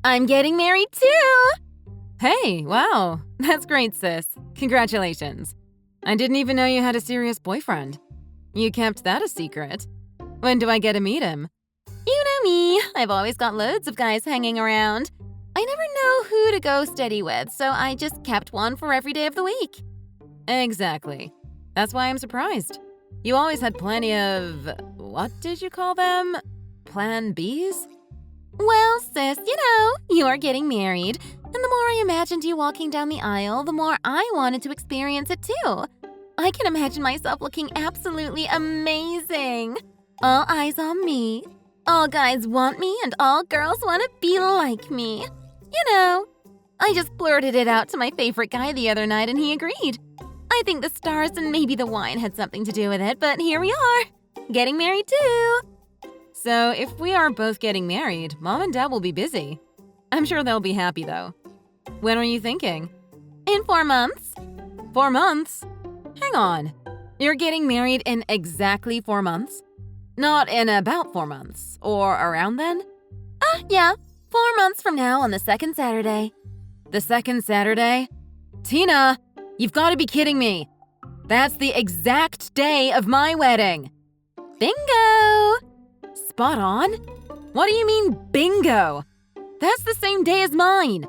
I'm getting married too! Hey, wow, that's great, sis. Congratulations. I didn't even know you had a serious boyfriend. You kept that a secret. When do I get to meet him? You know me, I've always got loads of guys hanging around. I never know who to go steady with, so I just kept one for every day of the week. Exactly. That's why I'm surprised. You always had plenty of… what did you call them? Plan Bs? Well, sis, you're getting married, and the more I imagined you walking down the aisle, the more I wanted to experience it too. I can imagine myself looking absolutely amazing. All eyes on me. All guys want me, and all girls want to be like me. I just blurted it out to my favorite guy the other night, and he agreed. I think the stars and maybe the wine had something to do with it, but here we are, getting married too. So if we are both getting married, Mom and Dad will be busy. I'm sure they'll be happy though. When are you thinking? In 4 months. 4 months? Hang on. You're getting married in exactly 4 months? Not in about 4 months, or around then? Yeah, 4 months from now on the second Saturday. The second Saturday? Tina, you've got to be kidding me. That's the exact day of my wedding. Bingo! Spot on? What do you mean, bingo? That's the same day as mine.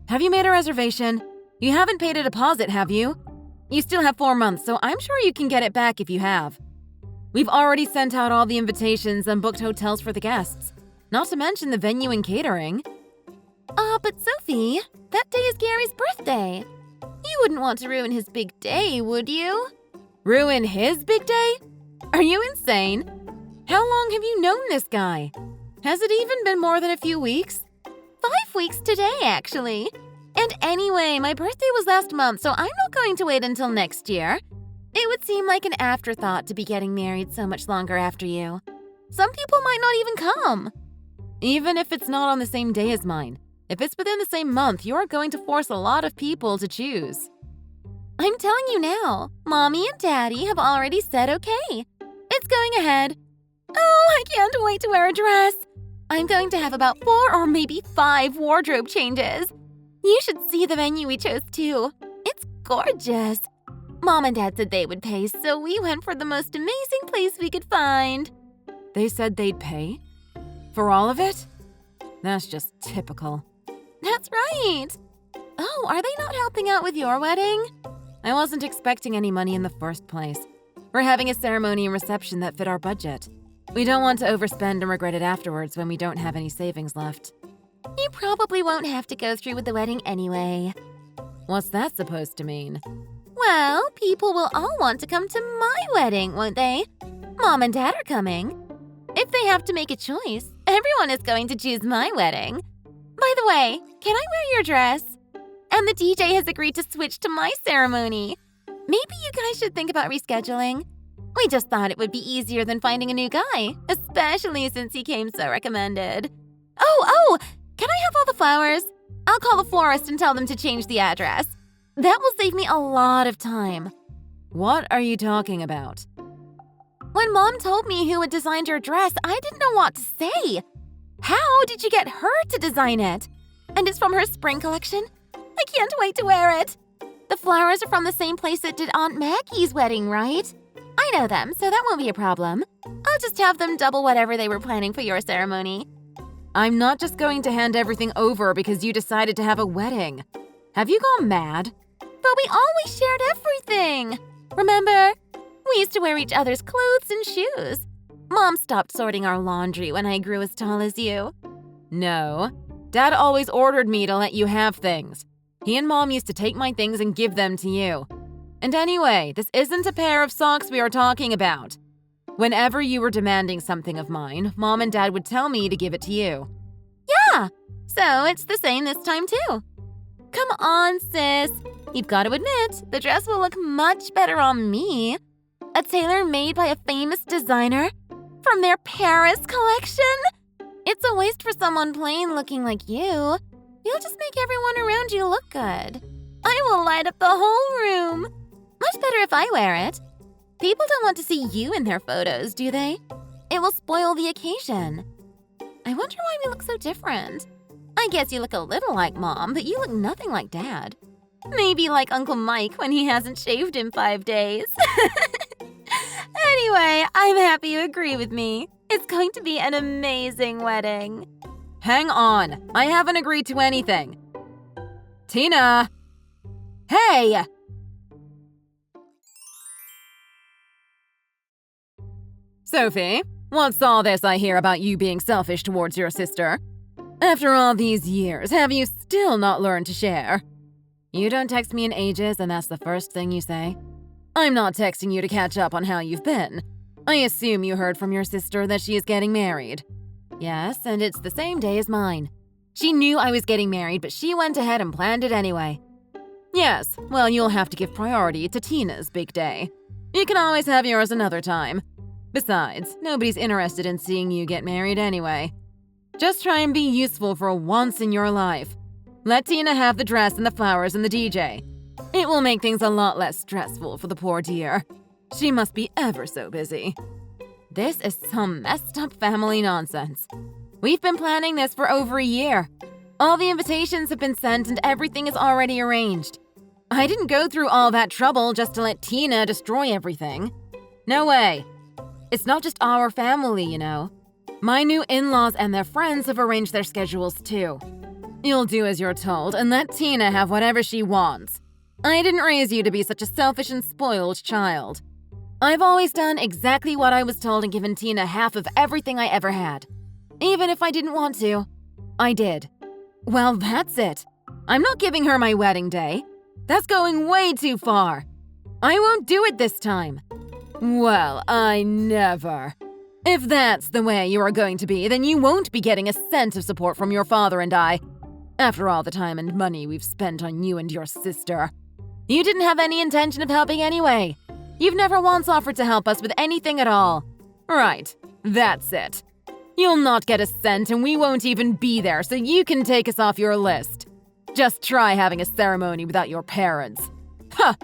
Have you made a reservation? You haven't paid a deposit, have you? You still have 4 months, so I'm sure you can get it back if you have. We've already sent out all the invitations and booked hotels for the guests, not to mention the venue and catering. But Sophie, that day is Gary's birthday. You wouldn't want to ruin his big day, would you? Ruin his big day? Are you insane? How long have you known this guy? Has it even been more than a few weeks? 5 weeks today, actually. And anyway, my birthday was last month, so I'm not going to wait until next year. It would seem like an afterthought to be getting married so much longer after you. Some people might not even come. Even if it's not on the same day as mine, if it's within the same month, you're going to force a lot of people to choose. I'm telling you now, Mommy and Daddy have already said okay. It's going ahead. Oh, I can't wait to wear a dress. I'm going to have about 4 or maybe 5 wardrobe changes. You should see the venue we chose too. It's gorgeous. Mom and Dad said they would pay, so we went for the most amazing place we could find. They said they'd pay? For all of it? That's just typical. That's right. Oh, are they not helping out with your wedding? I wasn't expecting any money in the first place. We're having a ceremony and reception that fit our budget. We don't want to overspend and regret it afterwards when we don't have any savings left. You probably won't have to go through with the wedding anyway. What's that supposed to mean? Well, people will all want to come to my wedding, won't they? Mom and Dad are coming. If they have to make a choice, everyone is going to choose my wedding. By the way, can I wear your dress? And the DJ has agreed to switch to my ceremony. Maybe you guys should think about rescheduling. We just thought it would be easier than finding a new guy, especially since he came so recommended. Oh, can I have all the flowers? I'll call the florist and tell them to change the address. That will save me a lot of time. What are you talking about? When Mom told me who had designed your dress, I didn't know what to say. How did you get her to design it? And it's from her spring collection? I can't wait to wear it. The flowers are from the same place that did Aunt Maggie's wedding, right? I know them, so that won't be a problem. I'll just have them double whatever they were planning for your ceremony. I'm not just going to hand everything over because you decided to have a wedding. Have you gone mad? But we always shared everything. Remember? We used to wear each other's clothes and shoes. Mom stopped sorting our laundry when I grew as tall as you. No. Dad always ordered me to let you have things. He and Mom used to take my things and give them to you. And anyway, this isn't a pair of socks we are talking about. Whenever you were demanding something of mine, Mom and Dad would tell me to give it to you. Yeah, so it's the same this time too. Come on, sis. You've got to admit, the dress will look much better on me. A tailor made by a famous designer from their Paris collection? It's a waste for someone plain looking like you. You'll just make everyone around you look good. I will light up the whole room. Much better if I wear it. People don't want to see you in their photos, do they? It will spoil the occasion. I wonder why we look so different. I guess you look a little like Mom, but you look nothing like Dad. Maybe like Uncle Mike when he hasn't shaved in 5 days. Anyway, I'm happy you agree with me. It's going to be an amazing wedding. Hang on, I haven't agreed to anything. Tina! Hey! Sophie, what's all this I hear about you being selfish towards your sister? After all these years, have you still not learned to share? You don't text me in ages and that's the first thing you say? I'm not texting you to catch up on how you've been. I assume you heard from your sister that she is getting married. Yes, and it's the same day as mine. She knew I was getting married, but she went ahead and planned it anyway. Yes, well, you'll have to give priority to Tina's big day. You can always have yours another time. Besides, nobody's interested in seeing you get married anyway. Just try and be useful for once in your life. Let Tina have the dress and the flowers and the DJ. It will make things a lot less stressful for the poor dear. She must be ever so busy. This is some messed up family nonsense. We've been planning this for over a year. All the invitations have been sent and everything is already arranged. I didn't go through all that trouble just to let Tina destroy everything. No way. It's not just our family, you know. My new in-laws and their friends have arranged their schedules too. You'll do as you're told and let Tina have whatever she wants. I didn't raise you to be such a selfish and spoiled child. I've always done exactly what I was told and given Tina half of everything I ever had. Even if I didn't want to, I did. Well, that's it. I'm not giving her my wedding day. That's going way too far. I won't do it this time. Well, I never. If that's the way you are going to be, then you won't be getting a cent of support from your father and I. After all the time and money we've spent on you and your sister. You didn't have any intention of helping anyway. You've never once offered to help us with anything at all. Right, that's it. You'll not get a cent and we won't even be there, so you can take us off your list. Just try having a ceremony without your parents. Huh!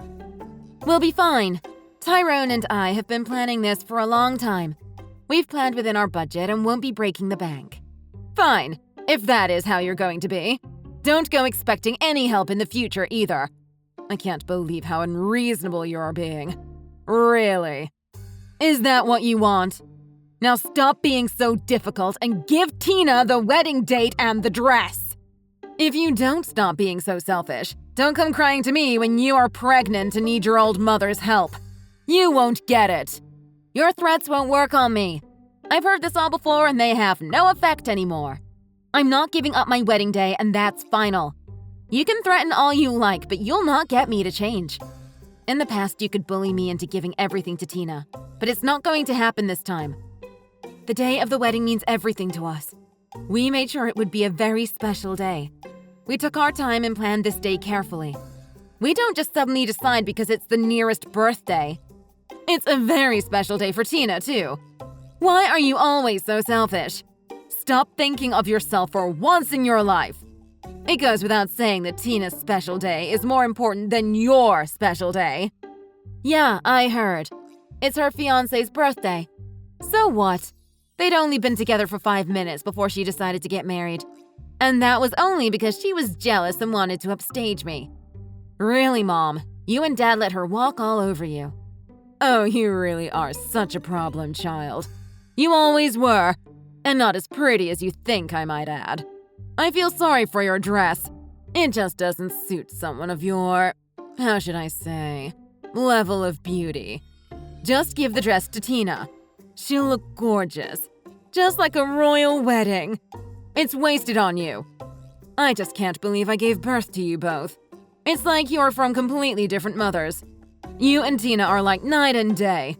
We'll be fine. Tyrone and I have been planning this for a long time. We've planned within our budget and won't be breaking the bank. Fine, if that is how you're going to be. Don't go expecting any help in the future either. I can't believe how unreasonable you're being. Really? Is that what you want? Now stop being so difficult and give Tina the wedding date and the dress. If you don't stop being so selfish, don't come crying to me when you are pregnant and need your old mother's help. You won't get it. Your threats won't work on me. I've heard this all before and they have no effect anymore. I'm not giving up my wedding day and that's final. You can threaten all you like, but you'll not get me to change. In the past, you could bully me into giving everything to Tina, but it's not going to happen this time. The day of the wedding means everything to us. We made sure it would be a very special day. We took our time and planned this day carefully. We don't just suddenly decide because it's the nearest birthday. It's a very special day for Tina, too. Why are you always so selfish? Stop thinking of yourself for once in your life. It goes without saying that Tina's special day is more important than your special day. Yeah, I heard. It's her fiancé's birthday. So what? They'd only been together for 5 minutes before she decided to get married. And that was only because she was jealous and wanted to upstage me. Really, Mom, you and Dad let her walk all over you. Oh, you really are such a problem child. You always were, and not as pretty as you think, I might add. I feel sorry for your dress. It just doesn't suit someone of your, how should I say, level of beauty. Just give the dress to Tina. She'll look gorgeous, just like a royal wedding. It's wasted on you. I just can't believe I gave birth to you both. It's like you're from completely different mothers. You and Tina are like night and day.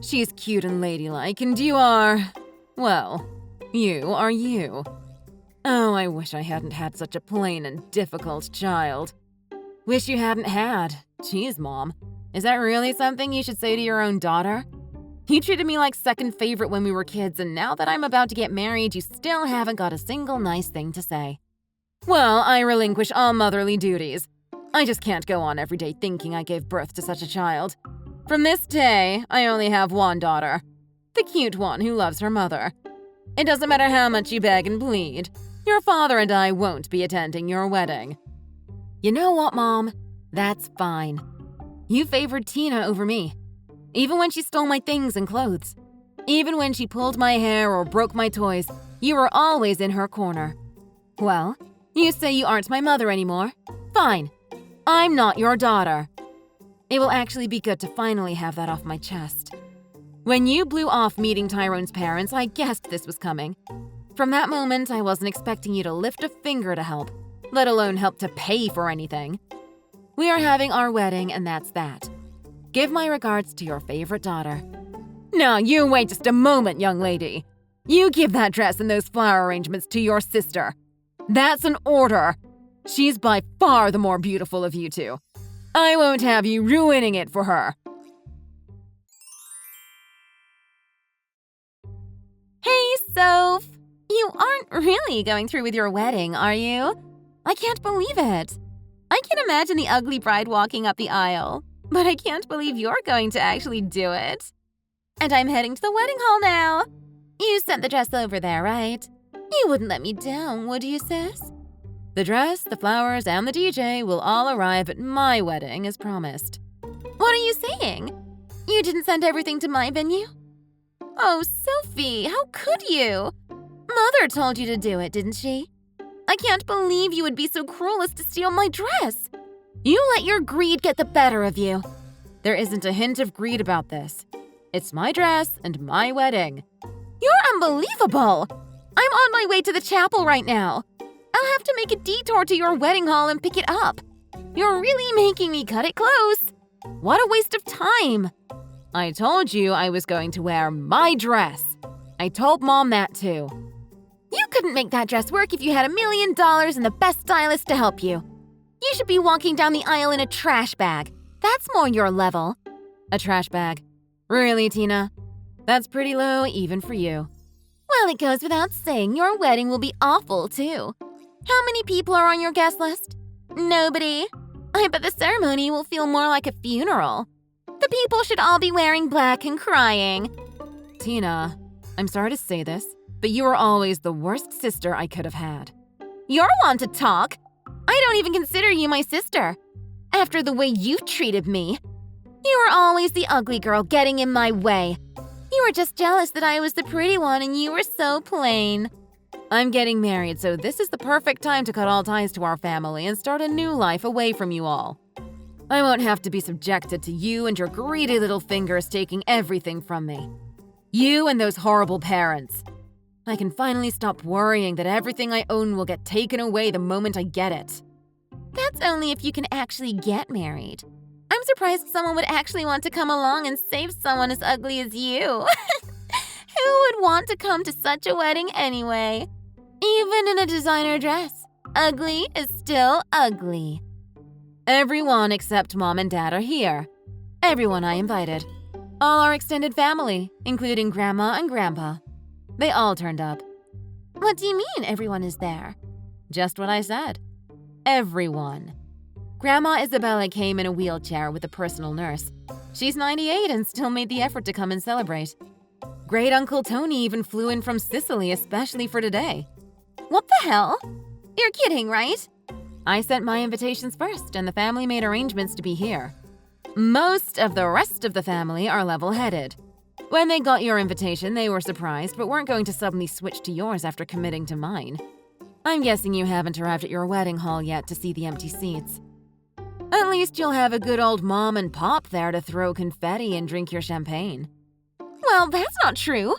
She's cute and ladylike, and you are, well, you are you. Oh, I wish I hadn't had such a plain and difficult child. Wish you hadn't had. Jeez, Mom. Is that really something you should say to your own daughter? You treated me like second favorite when we were kids, and now that I'm about to get married, you still haven't got a single nice thing to say. Well, I relinquish all motherly duties. I just can't go on every day thinking I gave birth to such a child. From this day, I only have one daughter. The cute one who loves her mother. It doesn't matter how much you beg and plead. Your father and I won't be attending your wedding." "You know what, Mom? That's fine. You favored Tina over me. Even when she stole my things and clothes. Even when she pulled my hair or broke my toys, you were always in her corner. Well, you say you aren't my mother anymore. Fine. I'm not your daughter." It will actually be good to finally have that off my chest. When you blew off meeting Tyrone's parents, I guessed this was coming. From that moment, I wasn't expecting you to lift a finger to help, let alone help to pay for anything. We are having our wedding, and that's that. Give my regards to your favorite daughter. Now, you wait just a moment, young lady. You give that dress and those flower arrangements to your sister. That's an order. She's by far the more beautiful of you two. I won't have you ruining it for her. Hey, Soph! You aren't really going through with your wedding, are you? I can't believe it. I can imagine the ugly bride walking up the aisle, but I can't believe you're going to actually do it. And I'm heading to the wedding hall now. You sent the dress over there, right? You wouldn't let me down, would you, sis? The dress, the flowers, and the DJ will all arrive at my wedding as promised. What are you saying? You didn't send everything to my venue? Oh, Sophie, how could you? Mother told you to do it, didn't she? I can't believe you would be so cruel as to steal my dress. You let your greed get the better of you. There isn't a hint of greed about this. It's my dress and my wedding. You're unbelievable! I'm on my way to the chapel right now. I'll have to make a detour to your wedding hall and pick it up. You're really making me cut it close. What a waste of time. I told you I was going to wear my dress. I told Mom that too. You couldn't make that dress work if you had $1 million and the best stylist to help you. You should be walking down the aisle in a trash bag. That's more your level. A trash bag? Really, Tina? That's pretty low even for you. Well, it goes without saying your wedding will be awful, too. How many people are on your guest list? Nobody. I bet the ceremony will feel more like a funeral. The people should all be wearing black and crying. Tina, I'm sorry to say this, but you were always the worst sister I could have had. You're one to talk. I don't even consider you my sister. After the way you treated me. You were always the ugly girl getting in my way. You were just jealous that I was the pretty one and you were so plain. I'm getting married, so this is the perfect time to cut all ties to our family and start a new life away from you all. I won't have to be subjected to you and your greedy little fingers taking everything from me. You and those horrible parents. I can finally stop worrying that everything I own will get taken away the moment I get it. That's only if you can actually get married. I'm surprised someone would actually want to come along and save someone as ugly as you. Who would want to come to such a wedding anyway? Even in a designer dress, ugly is still ugly. Everyone except Mom and Dad are here. Everyone I invited. All our extended family, including Grandma and Grandpa. They all turned up. What do you mean everyone is there? Just what I said. Everyone. Grandma Isabella came in a wheelchair with a personal nurse. She's 98 and still made the effort to come and celebrate. Great Uncle Tony even flew in from Sicily especially for today. What the hell? You're kidding, right? I sent my invitations first, and the family made arrangements to be here. Most of the rest of the family are level-headed. When they got your invitation, they were surprised, but weren't going to suddenly switch to yours after committing to mine. I'm guessing you haven't arrived at your wedding hall yet to see the empty seats. At least you'll have a good old Mom and Pop there to throw confetti and drink your champagne. Well, that's not true.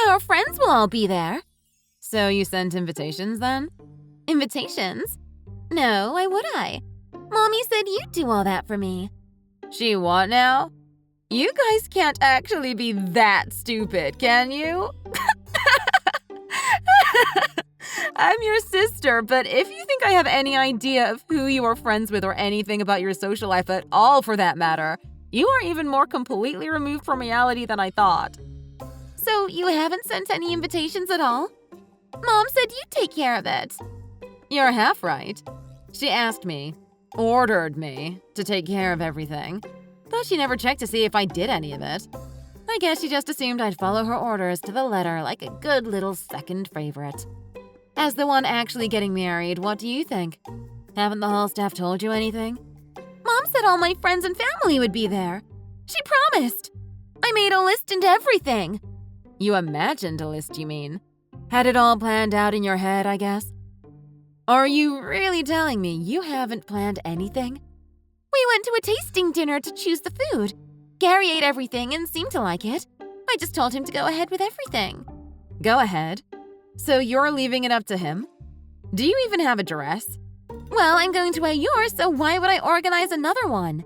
Our friends will all be there. So you sent invitations then? Invitations? No, why would I? Mommy said you'd do all that for me. She what now? You guys can't actually be that stupid, can you? I'm your sister, but if you think I have any idea of who you are friends with or anything about your social life at all for that matter, you are even more completely removed from reality than I thought. So you haven't sent any invitations at all? Mom said you'd take care of it. You're half right. She asked me, ordered me, to take care of everything. But she never checked to see if I did any of it. I guess she just assumed I'd follow her orders to the letter like a good little second favorite. As the one actually getting married, what do you think? Haven't the hall staff told you anything? Mom said all my friends and family would be there. She promised. I made a list and everything. You imagined a list, you mean? Had it all planned out in your head, I guess? Are you really telling me you haven't planned anything? We went to a tasting dinner to choose the food. Gary ate everything and seemed to like it. I just told him to go ahead with everything. Go ahead. So you're leaving it up to him? Do you even have a dress? Well, I'm going to wear yours, so why would I organize another one?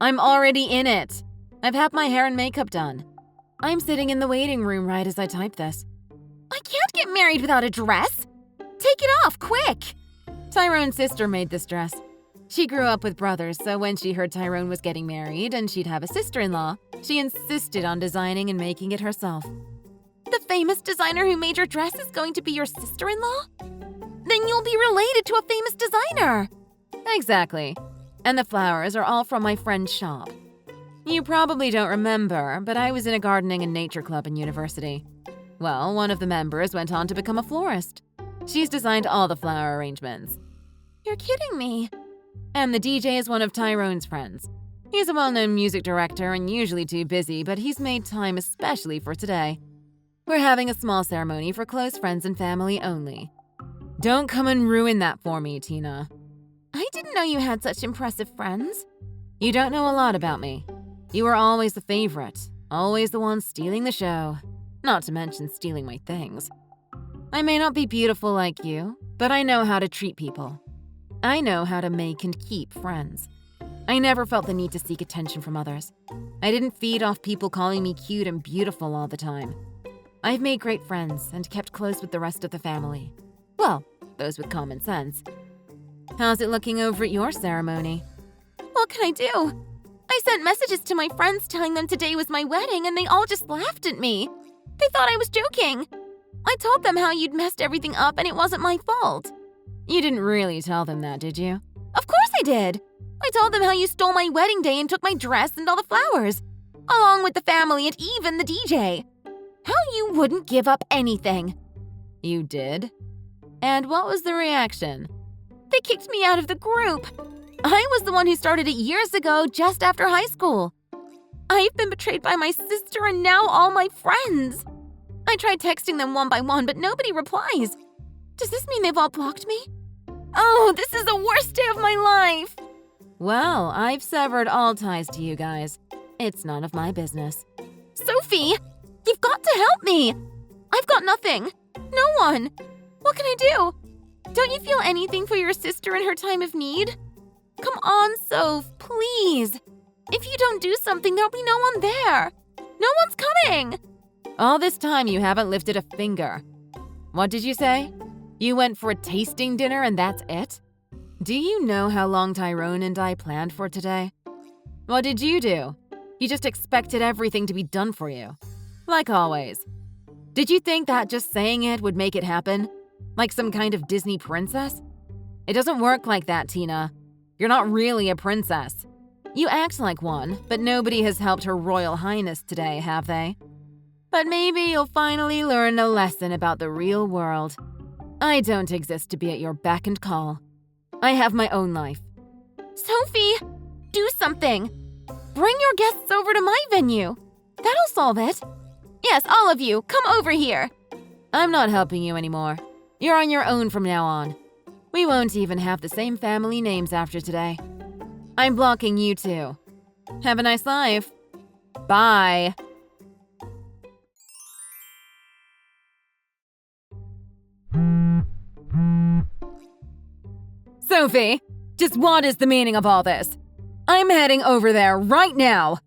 I'm already in it. I've had my hair and makeup done. I'm sitting in the waiting room right as I type this. I can't get married without a dress. Take it off, quick! Tyrone's sister made this dress. She grew up with brothers, so when she heard Tyrone was getting married and she'd have a sister-in-law, she insisted on designing and making it herself. The famous designer who made your dress is going to be your sister-in-law? Then you'll be related to a famous designer. Exactly. And the flowers are all from my friend's shop. You probably don't remember, but I was in a gardening and nature club in university. Well, one of the members went on to become a florist. She's designed all the flower arrangements. You're kidding me. And the DJ is one of Tyrone's friends. He's a well-known music director and usually too busy, but he's made time especially for today. We're having a small ceremony for close friends and family only. Don't come and ruin that for me, Tina. I didn't know you had such impressive friends. You don't know a lot about me. You were always the favorite, always the one stealing the show, not to mention stealing my things. I may not be beautiful like you, but I know how to treat people. I know how to make and keep friends. I never felt the need to seek attention from others. I didn't feed off people calling me cute and beautiful all the time. I've made great friends and kept close with the rest of the family. Well, those with common sense. How's it looking over at your ceremony? What can I do? I sent messages to my friends telling them today was my wedding and they all just laughed at me. They thought I was joking. I told them how you'd messed everything up and it wasn't my fault. You didn't really tell them that, did you? Of course I did. I told them how you stole my wedding day and took my dress and all the flowers, along with the family and even the DJ. How you wouldn't give up anything. You did? And what was the reaction? They kicked me out of the group. I was the one who started it years ago, just after high school. I've been betrayed by my sister and now all my friends. I tried texting them one by one, but nobody replies. Does this mean they've all blocked me? Oh, this is the worst day of my life. Well, I've severed all ties to you guys. It's none of my business. Sophie, you've got to help me. I've got nothing. No one. What can I do? Don't you feel anything for your sister in her time of need? Come on, Soph, please. If you don't do something, there'll be no one there. No one's coming. All this time you haven't lifted a finger. What did you say? You went for a tasting dinner and that's it? Do you know how long Tyrone and I planned for today? What did you do? You just expected everything to be done for you. Like always. Did you think that just saying it would make it happen? Like some kind of Disney princess? It doesn't work like that, Tina. You're not really a princess. You act like one, but nobody has helped Her Royal Highness today, have they? But maybe you'll finally learn a lesson about the real world. I don't exist to be at your beck and call. I have my own life. Sophie, do something. Bring your guests over to my venue. That'll solve it. Yes, all of you, come over here. I'm not helping you anymore. You're on your own from now on. We won't even have the same family names after today. I'm blocking you too. Have a nice life. Bye. Sophie, just what is the meaning of all this? I'm heading over there right now.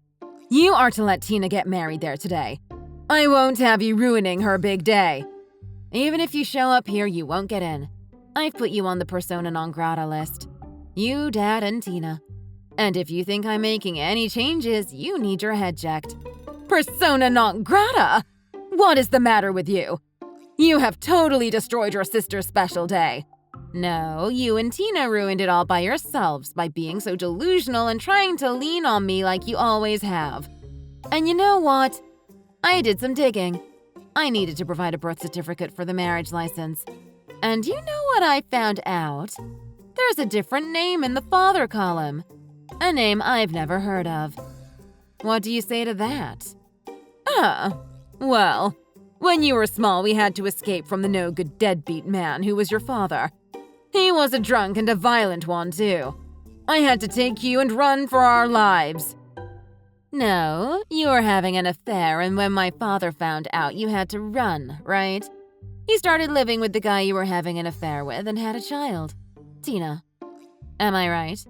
You are to let Tina get married there today. I won't have you ruining her big day. Even if you show up here, you won't get in. I've put you on the persona non grata list. You, Dad, and Tina. And if you think I'm making any changes, you need your head checked. Persona non grata? What is the matter with you? You have totally destroyed your sister's special day. No, you and Tina ruined it all by yourselves by being so delusional and trying to lean on me like you always have. And you know what? I did some digging. I needed to provide a birth certificate for the marriage license. And you know what I found out? There's a different name in the father column. A name I've never heard of. What do you say to that? Well, when you were small, we had to escape from the no-good deadbeat man who was your father. He was a drunk and a violent one, too. I had to take you and run for our lives. No, you were having an affair, and when my father found out, you had to run, right? You started living with the guy you were having an affair with and had a child. Tina. Am I right?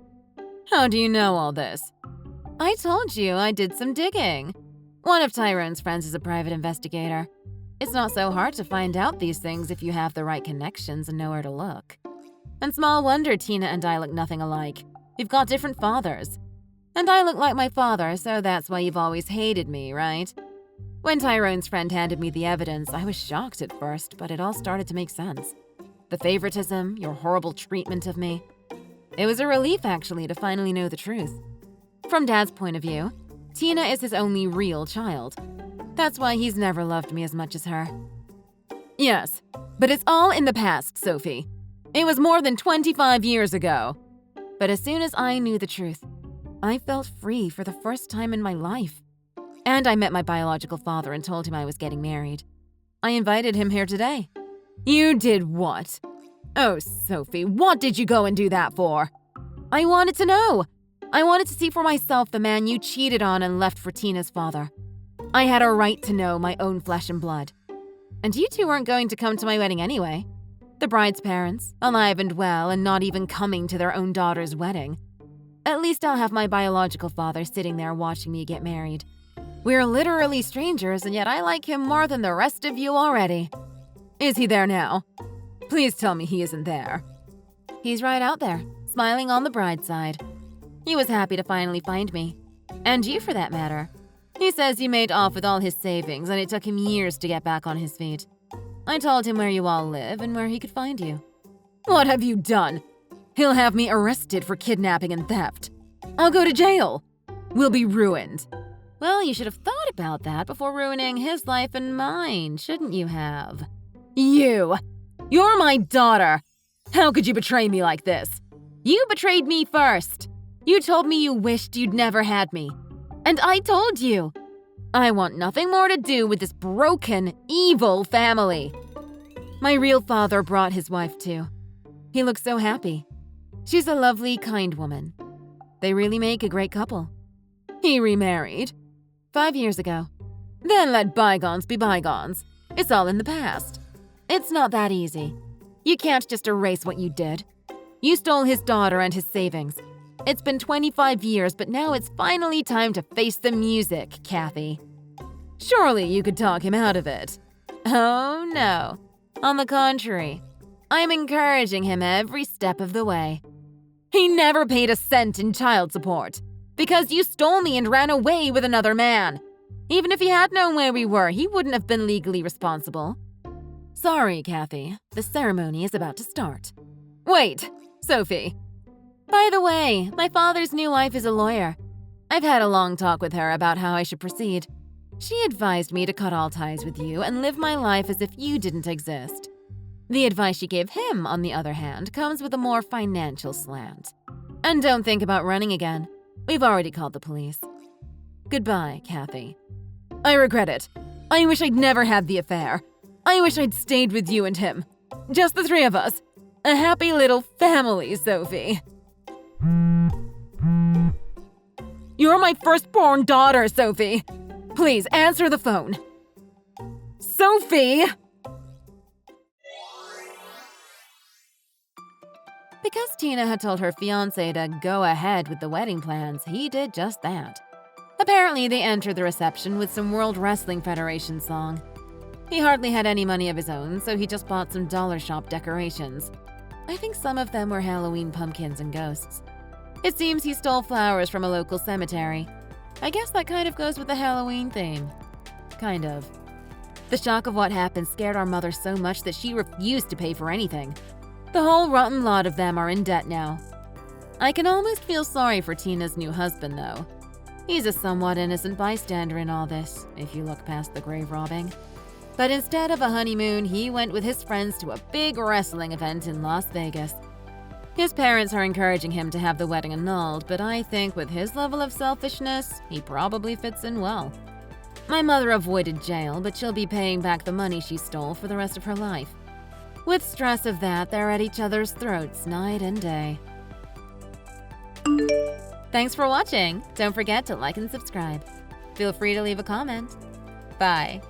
How do you know all this? I told you I did some digging. One of Tyrone's friends is a private investigator. It's not so hard to find out these things if you have the right connections and know where to look. And small wonder Tina and I look nothing alike. We've got different fathers. And I look like my father, so that's why you've always hated me, right? When Tyrone's friend handed me the evidence, I was shocked at first, but it all started to make sense. The favoritism, your horrible treatment of me. It was a relief, actually, to finally know the truth. From Dad's point of view, Tina is his only real child. That's why he's never loved me as much as her. Yes, but it's all in the past, Sophie. It was more than 25 years ago. But as soon as I knew the truth, I felt free for the first time in my life. And I met my biological father and told him I was getting married. I invited him here today. You did what? Oh, Sophie, what did you go and do that for? I wanted to know. I wanted to see for myself the man you cheated on and left for Tina's father. I had a right to know my own flesh and blood. And you two weren't going to come to my wedding anyway. The bride's parents, alive and well, and not even coming to their own daughter's wedding. At least I'll have my biological father sitting there watching me get married. We're literally strangers, and yet I like him more than the rest of you already. Is he there now? Please tell me he isn't there. He's right out there, smiling on the bride's side. He was happy to finally find me. And you, for that matter. He says he made off with all his savings, and it took him years to get back on his feet. I told him where you all live and where he could find you. What have you done? He'll have me arrested for kidnapping and theft. I'll go to jail. We'll be ruined. Well, you should have thought about that before ruining his life and mine, shouldn't you have? You! You're my daughter! How could you betray me like this? You betrayed me first. You told me you wished you'd never had me. And I told you. I want nothing more to do with this broken, evil family. My real father brought his wife too. He looks so happy. She's a lovely, kind woman. They really make a great couple. He remarried 5 years ago. Then let bygones be bygones. It's all in the past. It's not that easy. You can't just erase what you did. You stole his daughter and his savings. It's been 25 years, but now it's finally time to face the music, Kathy. Surely you could talk him out of it. Oh, no. On the contrary, I'm encouraging him every step of the way. He never paid a cent in child support because you stole me and ran away with another man. Even if he had known where we were, he wouldn't have been legally responsible. Sorry, Kathy. The ceremony is about to start. Wait, Sophie. By the way, my father's new wife is a lawyer. I've had a long talk with her about how I should proceed. She advised me to cut all ties with you and live my life as if you didn't exist. The advice she gave him, on the other hand, comes with a more financial slant. And don't think about running again. We've already called the police. Goodbye, Kathy. I regret it. I wish I'd never had the affair. I wish I'd stayed with you and him. Just the three of us. A happy little family, Sophie. You're my firstborn daughter, Sophie. Please answer the phone. Sophie! Because Tina had told her fiancé to go ahead with the wedding plans, he did just that. Apparently, they entered the reception with some World Wrestling Federation song. He hardly had any money of his own, so he just bought some dollar shop decorations. I think some of them were Halloween pumpkins and ghosts. It seems he stole flowers from a local cemetery. I guess that kind of goes with the Halloween theme. Kind of. The shock of what happened scared our mother so much that she refused to pay for anything. The whole rotten lot of them are in debt now. I can almost feel sorry for Tina's new husband, though. He's a somewhat innocent bystander in all this, if you look past the grave robbing. But instead of a honeymoon, he went with his friends to a big wrestling event in Las Vegas. His parents are encouraging him to have the wedding annulled, but I think with his level of selfishness, he probably fits in well. My mother avoided jail, but she'll be paying back the money she stole for the rest of her life. With stress of that, they're at each other's throats night and day. Thanks for watching. Don't forget to like and subscribe. Feel free to leave a comment. Bye.